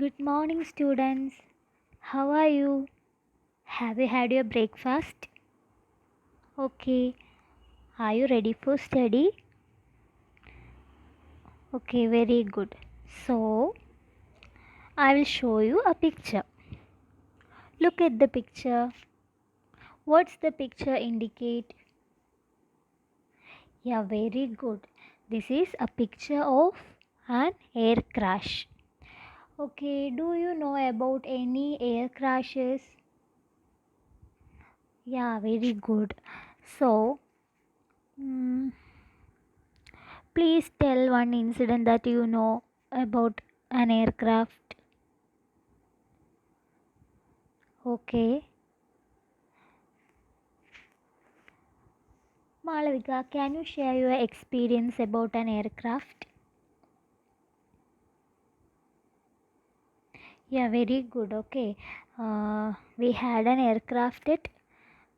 Good morning, students. How are you? Have you had your breakfast? Okay. Are you ready for study? Okay, very good. So, I will show you a picture. Look at the picture. What's the picture indicate? Yeah, very good. This is a picture of an air crash. Okay, do you know about any air crashes? Yeah, very good. So, mm, please tell one incident that you know about an aircraft. Okay. Malavika, can you share your experience about an aircraft? Yeah, very good. Okay. We had an aircraft at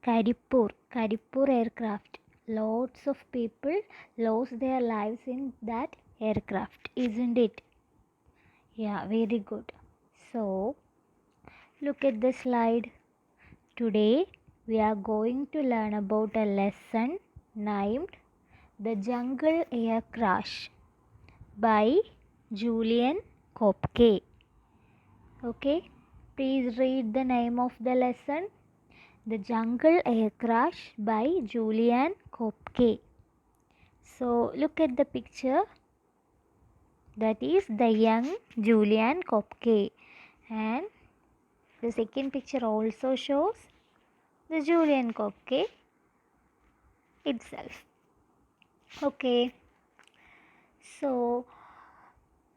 Kadipur aircraft. Lots of people lost their lives in that aircraft, isn't it? Yeah, very good. So, look at the slide. Today we are going to learn about a lesson named The Jungle Air Crash by Julian Kopke. Okay, please read the name of the lesson, The Jungle Air Crash by Julian Kopke. So look at the picture, that is the young Julian Kopke, and the second picture also shows the Julian Kopke itself. Okay, so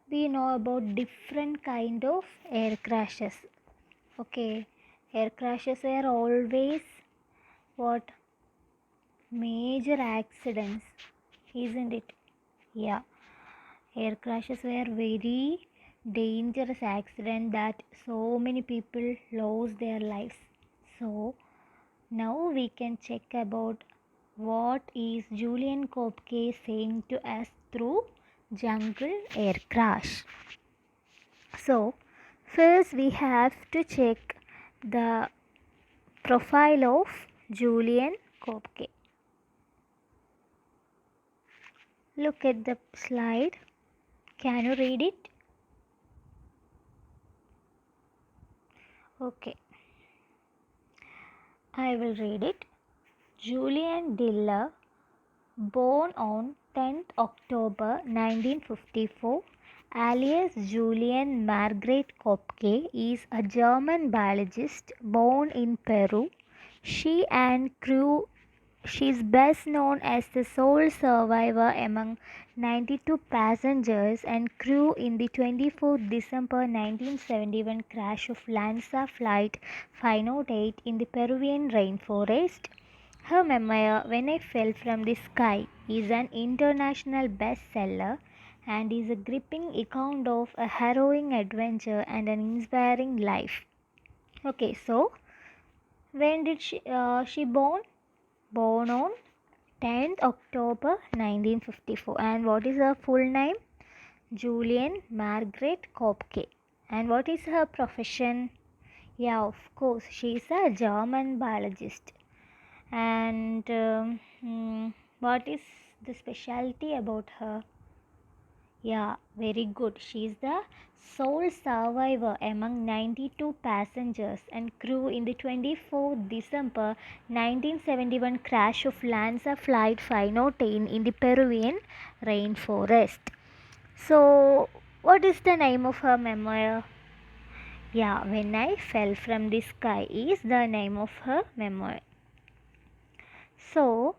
we know about different kind of air crashes. Okay, air crashes are always what, major accidents, isn't it? Yeah, air crashes were very dangerous accident that so many people lost their lives. So now we can check about what is Julian Kopke saying to us through Jungle Air Crash. So first we have to check the profile of Julian Kopke. Look at the slide. Can you read it? Okay, I will read it. Julian Diller, born on 10th October 1954, alias Julian Margaret Kopke, is a German biologist born in Peru. She is best known as the sole survivor among 92 passengers and crew in the 24th December 1971 crash of Lanza Flight 508 in the Peruvian rainforest. Her memoir, When I Fell from the Sky, is an international bestseller and is a gripping account of a harrowing adventure and an inspiring life. Okay, so when did she born? Born on 10th October 1954. And what is her full name? Julian Margaret Kopke. And what is her profession? Yeah, of course, she is a German biologist. And what is the specialty about her? Yeah, very good. She is the sole survivor among 92 passengers and crew in the 24th December 1971 crash of Lanza Flight 510 in the Peruvian rainforest. So, what is the name of her memoir? Yeah, When I Fell from the Sky is the name of her memoir. So,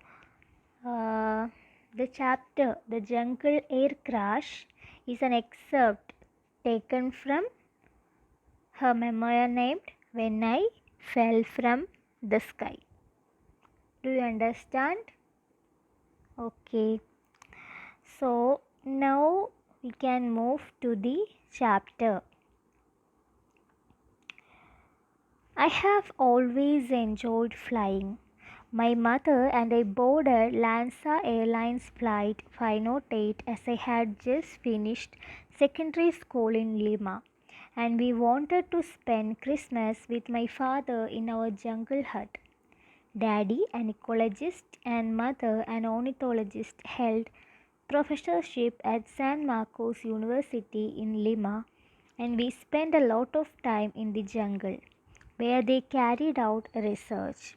the chapter The Jungle Air Crash is an excerpt taken from her memoir named When I Fell from the Sky. Do you understand? Okay. So now we can move to the chapter. I have always enjoyed flying. My mother and I boarded Lanza Airlines Flight 508 as I had just finished secondary school in Lima, and we wanted to spend Christmas with my father in our jungle hut. Daddy, an ecologist, and mother, an ornithologist, held professorship at San Marcos University in Lima, and we spent a lot of time in the jungle where they carried out research.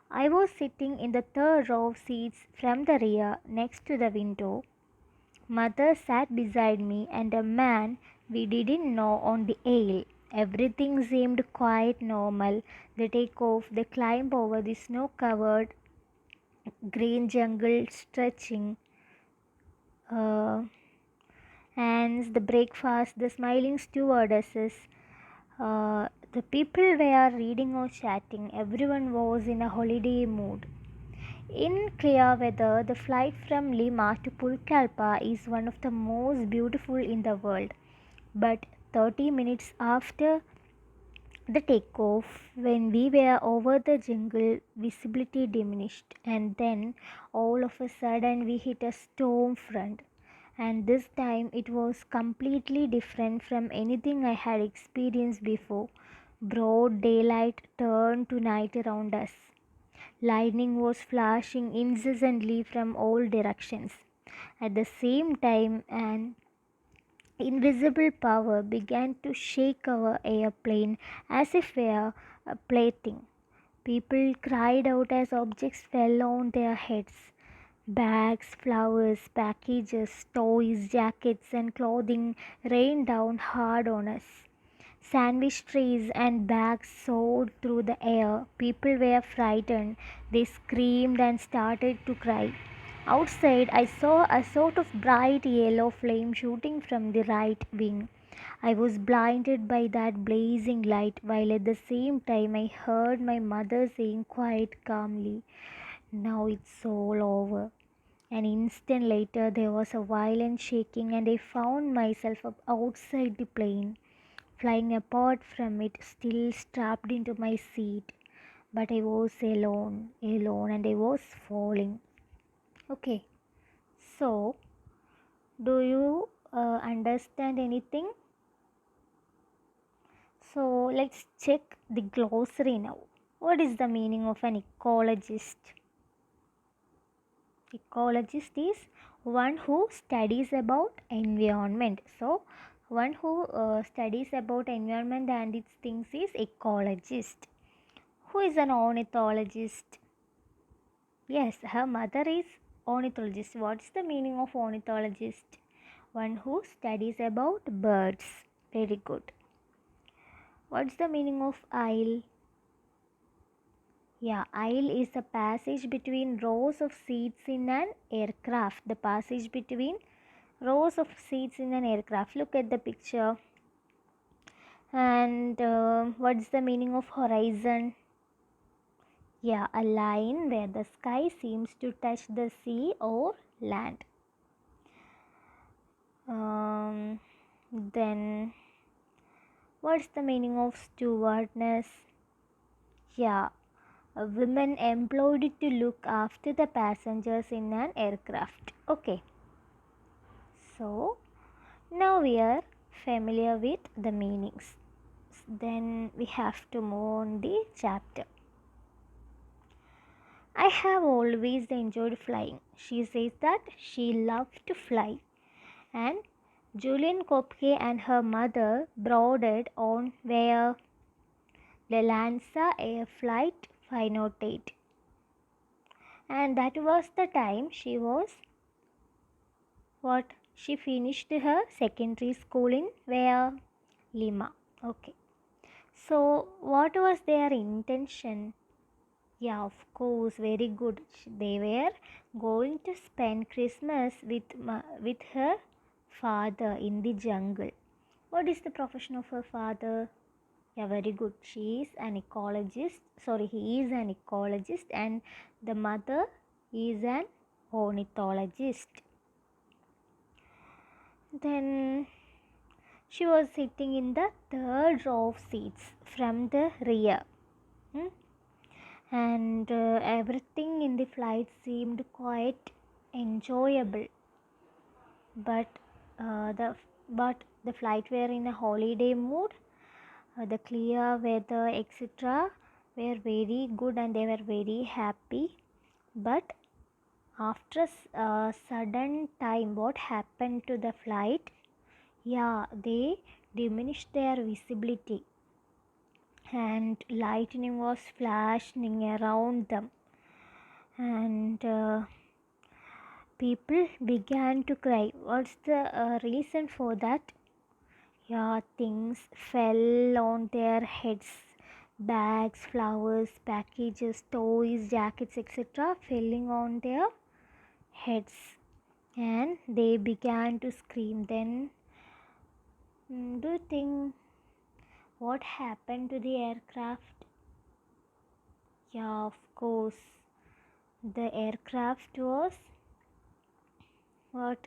I was sitting in the third row of seats from the rear next to the window. Mother sat beside me and a man we didn't know on the aisle. Everything seemed quite normal. The takeoff, the climb over the snow covered green jungle stretching, uh, and the breakfast, the smiling stewardesses. The people were reading or chatting. Everyone was in a holiday mood. In clear weather, the flight from Lima to Pucallpa is one of the most beautiful in the world. But 30 minutes after the takeoff, when we were over the jungle, visibility diminished, and then all of a sudden we hit a storm front. And this time it was completely different from anything I had experienced before. Broad daylight turned to night around us. Lightning was flashing incessantly from all directions. At the same time, an invisible power began to shake our airplane as if we were a plaything. People cried out as objects fell on their heads. Bags, flowers, packages, toys, jackets, and clothing rained down hard on us. Sandwich trays and bags soared through the air. People were frightened. They screamed and started to cry. Outside, I saw a sort of bright yellow flame shooting from the right wing. I was blinded by that blazing light, while at the same time I heard my mother saying quite calmly, "Now it's all over." An instant later, there was a violent shaking, and I found myself up outside the plane, flying apart from it, still strapped into my seat. But I was alone, and I was falling. Okay, so do you understand anything? So let's check the glossary now. What is the meaning of an ecologist? Ecologist is one who studies about environment. So one who studies about environment and its things is ecologist. Who is an ornithologist? Yes, her mother is ornithologist. What's the meaning of ornithologist? One who studies about birds. Very good. What's the meaning of aisle? Yeah, aisle is a passage between rows of seats in an aircraft. The passage between rows of seats in an aircraft. Look at the picture. And what's the meaning of horizon? Yeah, a line where the sky seems to touch the sea or land. Then what's the meaning of stewardess? Yeah, a woman employed to look after the passengers in an aircraft. Okay, so now we are familiar with the meanings. Then we have to move on the chapter. I have always enjoyed flying. She says that she loves to fly, and Julian Kopke and her mother brooded on where the Lanza Air Flight 508, and that was the time she finished her secondary school in where Lima. Okay, so what was their intention? Yeah, of course, very good. They were going to spend Christmas with her father in the jungle. What is the profession of her father? Yeah, very good. She is an ecologist. Sorry, he is an ecologist, and the mother is an ornithologist. Then she was sitting in the third row of seats from the rear. And everything in the flight seemed quite enjoyable. But The flight were in a holiday mood. The clear weather, etc., were very good and they were very happy. But after a sudden time, what happened to the flight? Yeah, they diminished their visibility and lightning was flashing around them, and people began to cry. What's the reason for that? Yeah, things fell on their heads. Bags, flowers, packages, toys, jackets, etc., falling on their heads, and they began to scream. Then, do you think what happened to the aircraft? Yeah, of course. The aircraft was what?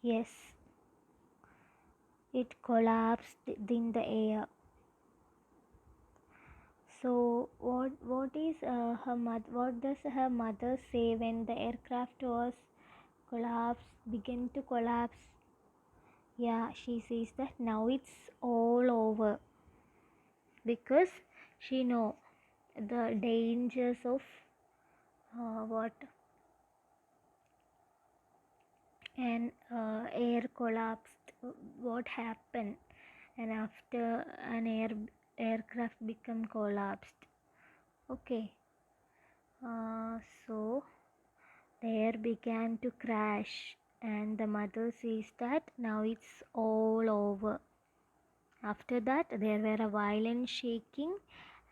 Yes, it collapsed in the air. So what is her mother? What does her mother say when the aircraft was collapsed? Began to collapse. Yeah, she says that now it's all over because she know the dangers of what an air collapsed. What happened, and after an aircraft become collapsed. Okay, so the air began to crash, and the mother says that now it's all over. After that, there were a violent shaking,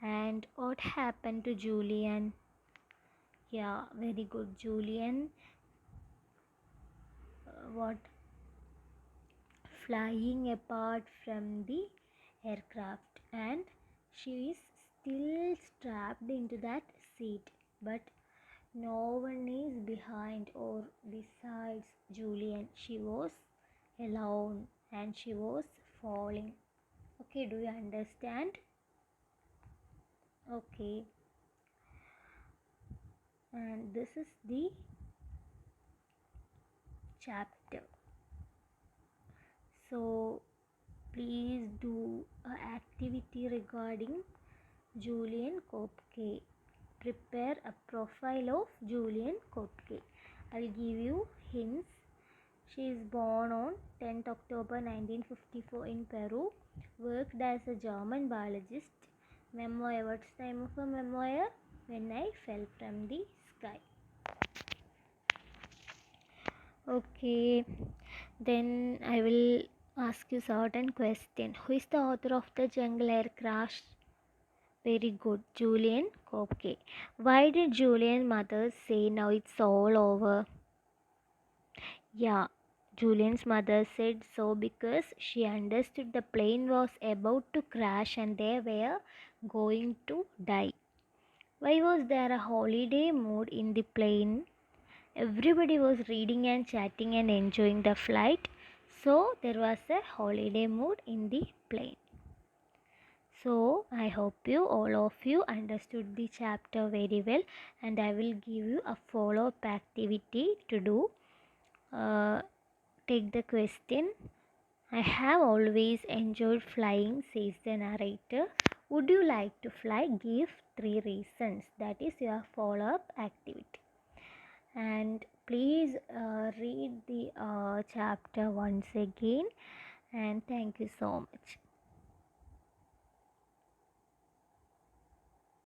and what happened to Julian? Yeah, very good, Julian. What flying apart from the aircraft, and she is still strapped into that seat, but no one is behind or besides Julian. She was alone and she was falling. Okay, do you understand? Okay, and this is the chapter. So please do an activity regarding Julian Kopke. Prepare a profile of Julian Kopke. I will give you hints. She is born on 10th October 1954 in Peru. Worked as a German biologist. Memoir. What's the name of her memoir? When I Fell from the Sky. Okay. Then I will ask you certain question. Who is the author of The Jungle Air Crash? Very good, Julian Kopke. Why did Julian's mother say now it's all over? Yeah, Julian's mother said so because she understood the plane was about to crash and they were going to die. Why was there a holiday mood in the plane? Everybody was reading and chatting and enjoying the flight, so there was a holiday mood in the plane. So I hope you all of you understood the chapter very well, and I will give you a follow-up activity to do. Take the question. I have always enjoyed flying, says the narrator. Would you like to fly? Give 3 reasons. That is your follow-up activity. And please read the chapter once again. And thank you so much.